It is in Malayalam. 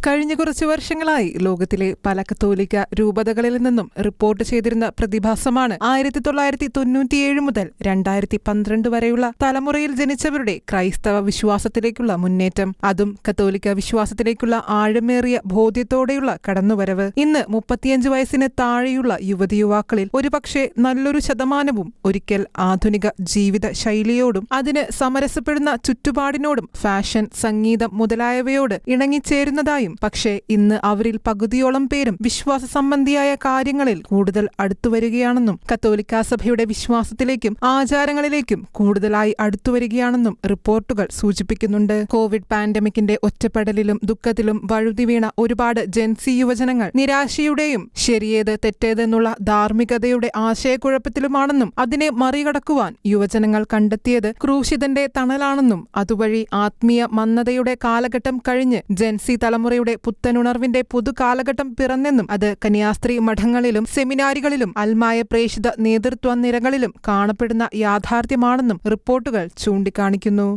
കഴിഞ്ഞ കുറച്ചു വർഷങ്ങളായി ലോകത്തിലെ പല കത്തോലിക്ക രൂപതകളിൽ നിന്നും റിപ്പോർട്ട് ചെയ്തിരുന്ന പ്രതിഭാസമാണ് 1997 മുതൽ 2012 വരെയുള്ള തലമുറയിൽ ജനിച്ചവരുടെ ക്രൈസ്തവ വിശ്വാസത്തിലേക്കുള്ള മുന്നേറ്റം. അതും കത്തോലിക്ക വിശ്വാസത്തിലേക്കുള്ള ആഴമേറിയ ബോധ്യത്തോടെയുള്ള കടന്നുവരവ്. ഇന്ന് 35 വയസ്സിന് താഴെയുള്ള യുവതിയുവാക്കളിൽ ഒരുപക്ഷെ നല്ലൊരു ശതമാനവും ഒരിക്കൽ ആധുനിക ജീവിത ശൈലിയോടും അതിന് സമരസപ്പെടുന്ന ചുറ്റുപാടിനോടും ഫാഷൻ, സംഗീതം മുതലായവയോട് ഇണങ്ങിച്ചേരുന്നതായും, പക്ഷേ ഇന്ന് അവരിൽ പകുതിയോളം പേരും വിശ്വാസ സംബന്ധിയായ കാര്യങ്ങളിൽ കൂടുതൽ അടുത്തുവരികയാണെന്നും കത്തോലിക്കാ സഭയുടെ വിശ്വാസത്തിലേക്കും ആചാരങ്ങളിലേക്കും കൂടുതലായി അടുത്തുവരികയാണെന്നും റിപ്പോർട്ടുകൾ സൂചിപ്പിക്കുന്നുണ്ട്. കോവിഡ് പാൻഡമിക്കിന്റെ ഒറ്റപ്പെടലിലും ദുഃഖത്തിലും വഴുതിവീണ ഒരുപാട് ജെൻസി യുവജനങ്ങൾ നിരാശയുടെയും ശരിയേത് തെറ്റേതെന്നുള്ള ധാർമ്മികതയുടെ ആശയക്കുഴപ്പത്തിലുമാണെന്നും അതിനെ മറികടക്കുവാൻ യുവജനങ്ങൾ കണ്ടെത്തിയത് ക്രൂശിതന്റെ തണലാണെന്നും അതുവഴി ആത്മീയ മന്ദതയുടെ കാലഘട്ടം കഴിഞ്ഞ് ജെൻസി തലമുറയുടെ പുത്തനുണർവിന്റെ പുതുകാലഘട്ടം പിറന്നെന്നും അത് കന്യാസ്ത്രീ മഠങ്ങളിലും സെമിനാരികളിലും അൽമായ പ്രേഷിത നേതൃത്വ നിരകളിലും കാണപ്പെടുന്ന യാഥാർത്ഥ്യമാണെന്നും റിപ്പോർട്ടുകൾ ചൂണ്ടിക്കാണിക്കുന്നു.